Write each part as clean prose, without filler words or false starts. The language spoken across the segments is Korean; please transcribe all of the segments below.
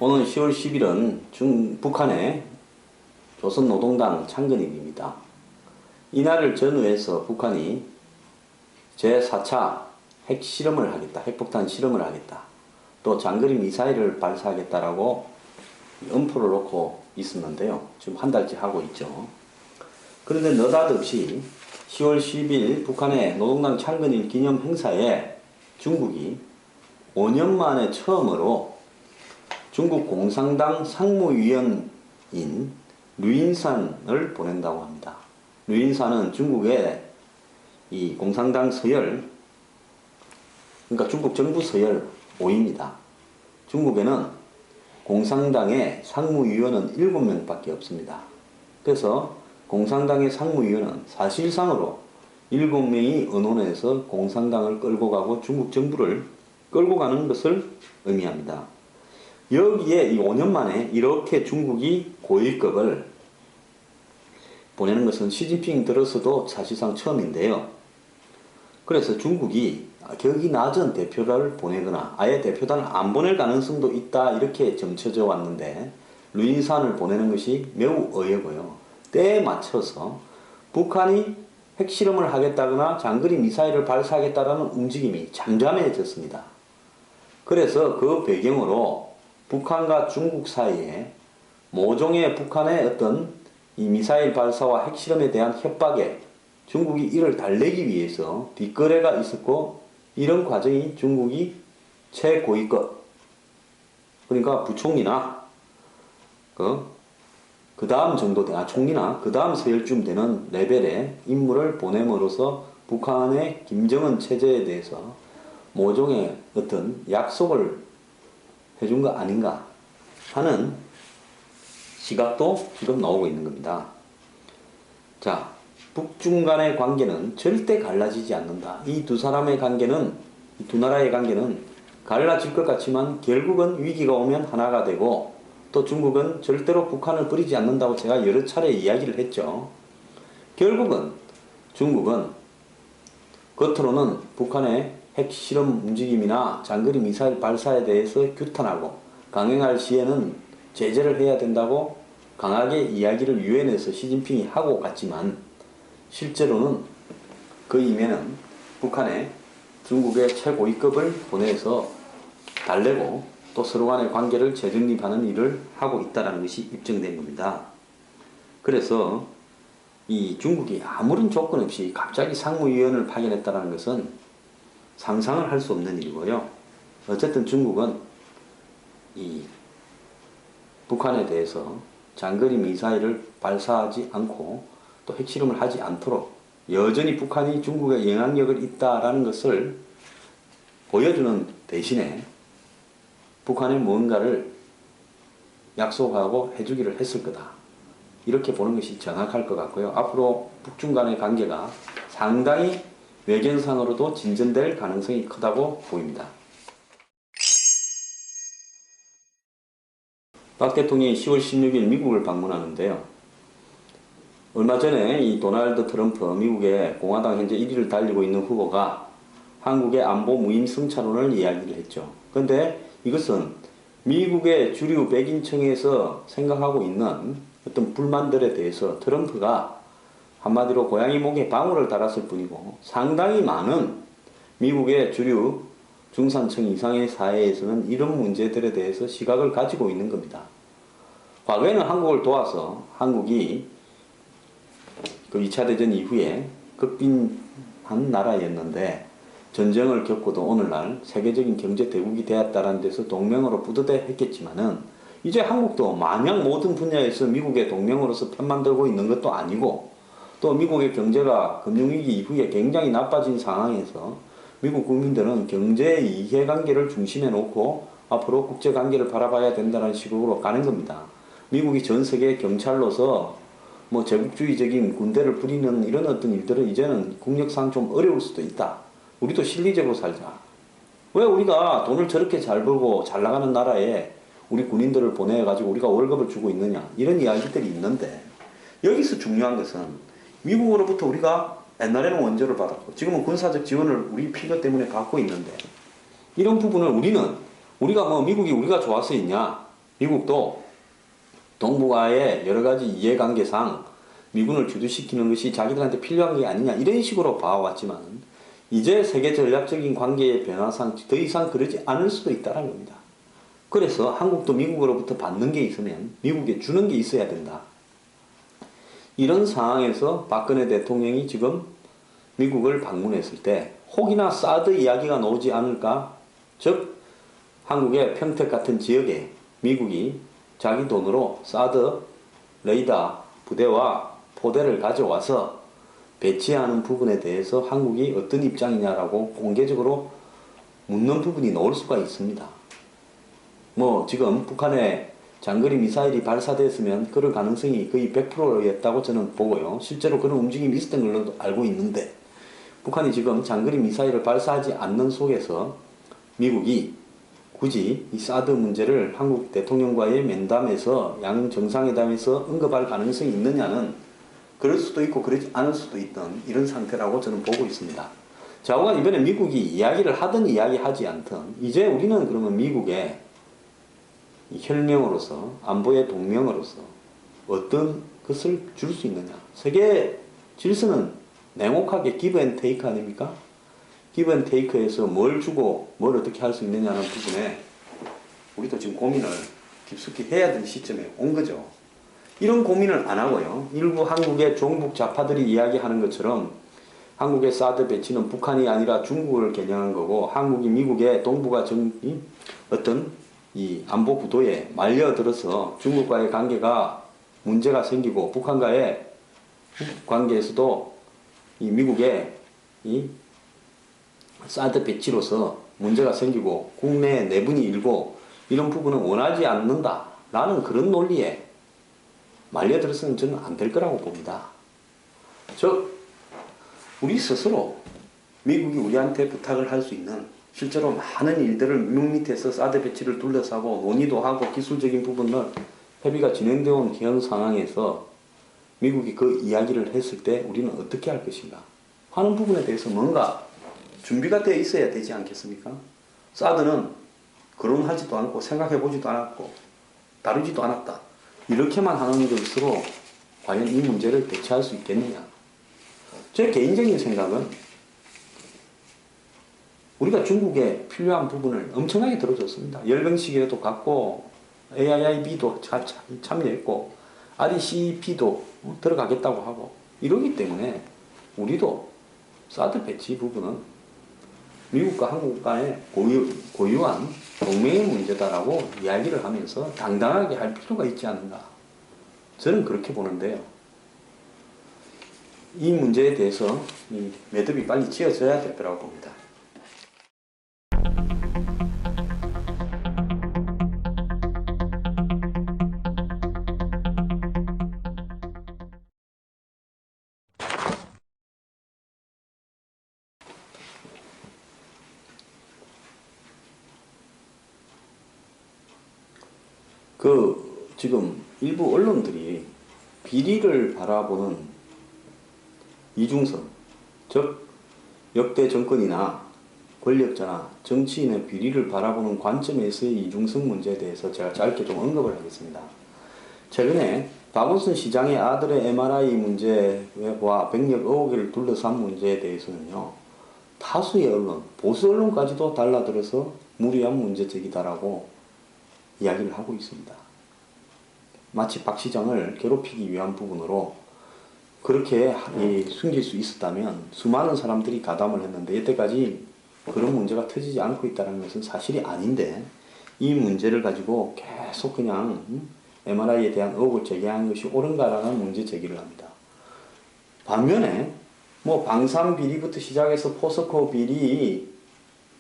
오늘 10월 10일은 북한의 조선노동당 창건일입니다. 이날을 전후해서 북한이 제4차 핵실험을 하겠다, 핵폭탄 실험을 하겠다, 또 장거리 미사일을 발사하겠다라고 엄포를 놓고 있었는데요. 지금 한 달째 하고 있죠. 그런데 느닷없이 10월 10일 북한의 노동당 창건일 기념 행사에 중국이 5년 만에 처음으로 중국 공산당 상무위원인 류인산을 보낸다고 합니다. 류인산은 중국의 이 공산당 서열, 그러니까 중국 정부 서열 5위입니다. 중국에는 공산당의 상무위원은 7명밖에 없습니다. 그래서 공산당의 상무위원은 사실상으로 7명이 의논해서 공산당을 끌고 가고 중국 정부를 끌고 가는 것을 의미합니다. 여기에 이 5년 만에 이렇게 중국이 고위급을 보내는 것은 시진핑 들어서도 사실상 처음인데요. 그래서 중국이 격이 낮은 대표를 보내거나 아예 대표단을 안 보낼 가능성도 있다, 이렇게 점쳐져 왔는데 류인산을 보내는 것이 매우 의외고요. 때에 맞춰서 북한이 핵실험을 하겠다거나 장거리 미사일을 발사하겠다라는 움직임이 잠잠해졌습니다. 그래서 그 배경으로 북한과 중국 사이에 모종의 북한의 어떤 이 미사일 발사와 핵실험에 대한 협박에 중국이 이를 달래기 위해서 뒷거래가 있었고, 이런 과정이 중국이 최고위급, 그러니까 부총리나 그 다음 정도 총리나 그 다음 서열쯤 되는 레벨의 인물을 보냄으로써 북한의 김정은 체제에 대해서 모종의 어떤 약속을 해준 거 아닌가 하는 시각도 지금 나오고 있는 겁니다. 자, 북중 간의 관계는 절대 갈라지지 않는다. 이 두 사람의 관계는, 이 두 나라의 관계는 갈라질 것 같지만 결국은 위기가 오면 하나가 되고, 또 중국은 절대로 북한을 버리지 않는다고 제가 여러 차례 이야기를 했죠. 결국은 중국은 겉으로는 북한의 핵실험 움직임이나 장거리 미사일 발사에 대해서 규탄하고 강행할 시에는 제재를 해야 된다고 강하게 이야기를 유엔에서 시진핑이 하고 갔지만, 실제로는 그 이면은 북한에 중국의 최고위급을 보내서 달래고 또 서로 간의 관계를 재정립하는 일을 하고 있다는 것이 입증된 겁니다. 그래서 이 중국이 아무런 조건 없이 갑자기 상무위원을 파견했다는 것은 상상을 할 수 없는 일이고요. 어쨌든 중국은 이 북한에 대해서 장거리 미사일을 발사하지 않고 또 핵실험을 하지 않도록 여전히 북한이 중국에 영향력을 있다라는 것을 보여주는 대신에 북한에 무언가를 약속하고 해주기를 했을 거다, 이렇게 보는 것이 정확할 것 같고요. 앞으로 북중 간의 관계가 상당히 외견상으로도 진전될 가능성이 크다고 보입니다. 박 대통령이 10월 16일 미국을 방문하는데요. 얼마 전에 이 도널드 트럼프, 미국의 공화당 현재 1위를 달리고 있는 후보가 한국의 안보 무임 승차론을 이야기를 했죠. 그런데 이것은 미국의 주류 백인층에서 생각하고 있는 어떤 불만들에 대해서 트럼프가 한마디로 고양이 목에 방울을 달았을 뿐이고, 상당히 많은 미국의 주류 중산층 이상의 사회에서는 이런 문제들에 대해서 시각을 가지고 있는 겁니다. 과거에는 한국을 도와서 한국이 그 2차 대전 이후에 극빈한 나라였는데, 전쟁을 겪고도 오늘날 세계적인 경제 대국이 되었다는 데서 동맹으로 뿌듯해 했겠지만은, 이제 한국도 마냥 모든 분야에서 미국의 동맹으로서 편만 들고 있는 것도 아니고, 또 미국의 경제가 금융위기 이후에 굉장히 나빠진 상황에서 미국 국민들은 경제 이해관계를 중심에 놓고 앞으로 국제관계를 바라봐야 된다는 식으로 가는 겁니다. 미국이 전 세계 경찰로서 뭐 제국주의적인 군대를 부리는 이런 어떤 일들은 이제는 국력상 좀 어려울 수도 있다. 우리도 실리적으로 살자. 왜 우리가 돈을 저렇게 잘 벌고 잘 나가는 나라에 우리 군인들을 보내가지고 우리가 월급을 주고 있느냐, 이런 이야기들이 있는데, 여기서 중요한 것은 미국으로부터 우리가 옛날에는 원조를 받았고 지금은 군사적 지원을 우리 필요 때문에 받고 있는데, 이런 부분을 우리가 뭐 미국이 우리가 좋아서 있냐, 미국도 동북아의 여러 가지 이해관계상 미군을 주둔시키는 것이 자기들한테 필요한 게 아니냐 이런 식으로 봐왔지만 이제 세계 전략적인 관계의 변화상 더 이상 그러지 않을 수도 있다는 겁니다. 그래서 한국도 미국으로부터 받는 게 있으면 미국에 주는 게 있어야 된다. 이런 상황에서 박근혜 대통령이 지금 미국을 방문했을 때 혹이나 사드 이야기가 나오지 않을까? 즉 한국의 평택 같은 지역에 미국이 자기 돈으로 사드 레이더 부대와 포대를 가져와서 배치하는 부분에 대해서 한국이 어떤 입장이냐라고 공개적으로 묻는 부분이 나올 수가 있습니다. 뭐 지금 북한의 장거리 미사일이 발사됐으면 그럴 가능성이 거의 100%였다고 저는 보고요. 실제로 그런 움직임이 있었던 걸로 알고 있는데 북한이 지금 장거리 미사일을 발사하지 않는 속에서 미국이 굳이 이 사드 문제를 한국 대통령과의 면담에서 양 정상회담에서 언급할 가능성이 있느냐는 그럴 수도 있고 그러지 않을 수도 있던 이런 상태라고 저는 보고 있습니다. 좌우간 이번에 미국이 이야기를 하든 이야기하지 않든 이제 우리는 그러면 미국의 혈명으로서 안보의 동명으로서 어떤 것을 줄 수 있느냐. 세계 질서는 냉혹하게 기브 앤 테이크 아닙니까? 기브 앤 테이크에서 뭘 주고 뭘 어떻게 할 수 있느냐는 부분에 우리도 지금 고민을 깊숙이 해야 되는 시점에 온 거죠. 이런 고민을 안 하고요. 일부 한국의 종북 좌파들이 이야기하는 것처럼 한국의 사드 배치는 북한이 아니라 중국을 겨냥한 거고 한국이 미국의 동북아 어떤 이 안보 구도에 말려들어서 중국과의 관계가 문제가 생기고 북한과의 관계에서도 이 미국의 이 사드 배치로서 문제가 생기고 국내 내분이 일고 이런 부분은 원하지 않는다라는 그런 논리에 말려들어서는 저는 안 될 거라고 봅니다. 즉 우리 스스로 미국이 우리한테 부탁을 할 수 있는 실제로 많은 일들을 물밑에서 사드 배치를 둘러싸고 논의도 하고 기술적인 부분을 협의가 진행되어 온 현 상황에서 미국이 그 이야기를 했을 때 우리는 어떻게 할 것인가 하는 부분에 대해서 뭔가 준비가 되어 있어야 되지 않겠습니까? 사드는 거론하지도 않고 생각해보지도 않았고 다루지도 않았다. 이렇게만 하는 것으로 과연 이 문제를 대처할 수 있겠느냐. 제 개인적인 생각은 우리가 중국에 필요한 부분을 엄청나게 들어줬습니다. 열병식에도 갔고 AIIB도 참여했고 RCEP도 들어가겠다고 하고 이러기 때문에 우리도 사드 배치 부분은 미국과 한국 간의 고유한 동맹의 문제다라고 이야기를 하면서 당당하게 할 필요가 있지 않는가. 저는 그렇게 보는데요. 이 문제에 대해서 이 매듭이 빨리 지어져야 될 거라고 봅니다. 지금 일부 언론들이 비리를 바라보는 이중성, 즉 역대 정권이나 권력자나 정치인의 비리를 바라보는 관점에서의 이중성 문제에 대해서 제가 짧게 좀 언급을 하겠습니다. 최근에 박원순 시장의 아들의 MRI 문제와 병력 의혹을 둘러싼 문제에 대해서는요, 다수의 언론, 보수 언론까지도 달라들어서 무리한 문제제기다라고 이야기를 하고 있습니다. 마치 박 시장을 괴롭히기 위한 부분으로 그렇게 숨길 수 있었다면 수많은 사람들이 가담을 했는데 여태까지 그런 문제가 터지지 않고 있다는 것은 사실이 아닌데 이 문제를 가지고 계속 그냥 MRI에 대한 의혹을 제기하는 것이 옳은가라는 문제 제기를 합니다. 반면에 뭐 방산 비리부터 시작해서 포스코 비리,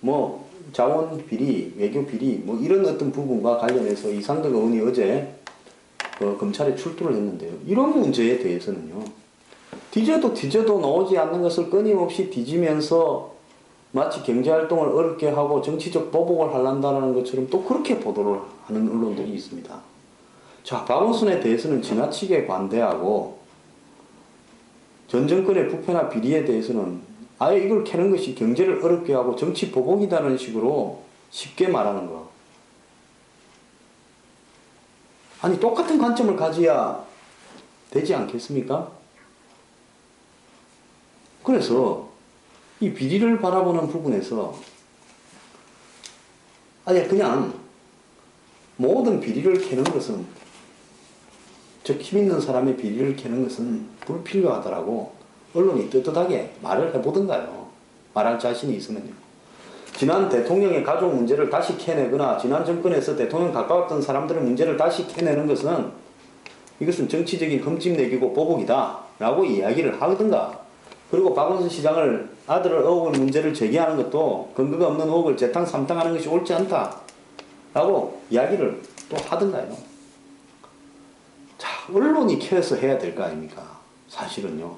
뭐 자원 비리, 외교 비리 뭐 이런 어떤 부분과 관련해서 이상덕 의원이 어제 검찰에 출두를 했는데요. 이런 문제에 대해서는요. 뒤져도 나오지 않는 것을 끊임없이 뒤지면서 마치 경제활동을 어렵게 하고 정치적 보복을 하려한다는 것처럼 또 그렇게 보도를 하는 언론들이 있습니다. 자, 박원순에 대해서는 지나치게 관대하고 전 정권의 부패나 비리에 대해서는 아예 이걸 캐는 것이 경제를 어렵게 하고 정치 보복이라는 식으로 쉽게 말하는 거. 아니 똑같은 관점을 가져야 되지 않겠습니까? 그래서 이 비리를 바라보는 부분에서 아니 그냥 모든 비리를 캐는 것은, 즉 힘 있는 사람의 비리를 캐는 것은 불필요하다라고 언론이 떳떳하게 말을 해보던가요. 말할 자신이 있으면요. 지난 대통령의 가족 문제를 다시 캐내거나 지난 정권에서 대통령 가까웠던 사람들의 문제를 다시 캐내는 것은 이것은 정치적인 흠집내기고 보복이다 라고 이야기를 하던가, 그리고 박원순 시장을 아들을 의혹을 문제를 제기하는 것도 근거가 없는 의혹을 재탕 삼탕하는 것이 옳지 않다 라고 이야기를 또 하던가요. 자, 언론이 캐서 해야 될 거 아닙니까? 사실은요.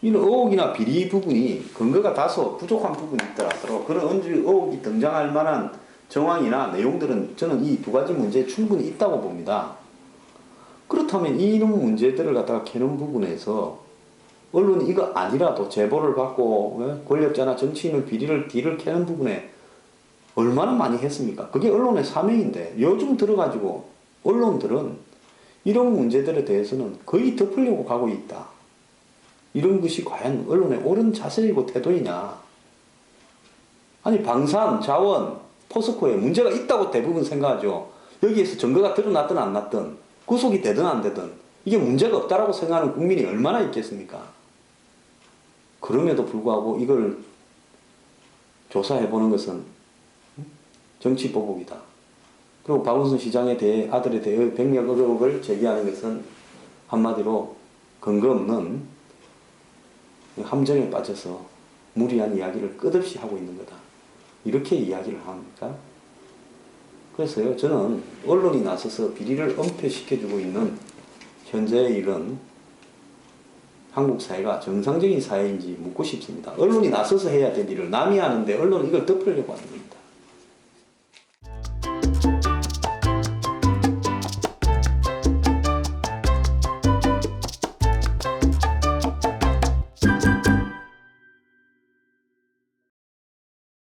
이런 의혹이나 비리 부분이 근거가 다소 부족한 부분이 있더라도 그런 의혹이 등장할 만한 정황이나 내용들은 저는 이 두 가지 문제에 충분히 있다고 봅니다. 그렇다면 이런 문제들을 갖다가 캐는 부분에서 언론이 이거 아니라도 제보를 받고 권력자나 정치인의 비리를 뒤를 캐는 부분에 얼마나 많이 했습니까? 그게 언론의 사명인데 요즘 들어가지고 언론들은 이런 문제들에 대해서는 거의 덮으려고 가고 있다. 이런 것이 과연 언론의 옳은 자세이고 태도이냐. 아니 방산, 자원, 포스코에 문제가 있다고 대부분 생각하죠. 여기에서 증거가 드러났든 안 났든 구속이 되든 안 되든 이게 문제가 없다라고 생각하는 국민이 얼마나 있겠습니까? 그럼에도 불구하고 이걸 조사해보는 것은 정치보복이다. 그리고 박원순 시장에 대해 아들에 대해 백력 의혹을 제기하는 것은 한마디로 근거 없는 함정에 빠져서 무리한 이야기를 끝없이 하고 있는 거다. 이렇게 이야기를 합니까? 그래서요, 저는 언론이 나서서 비리를 은폐시켜주고 있는 현재의 이런 한국 사회가 정상적인 사회인지 묻고 싶습니다. 언론이 나서서 해야 될 일을 남이 하는데 언론은 이걸 덮으려고 하는 겁니다.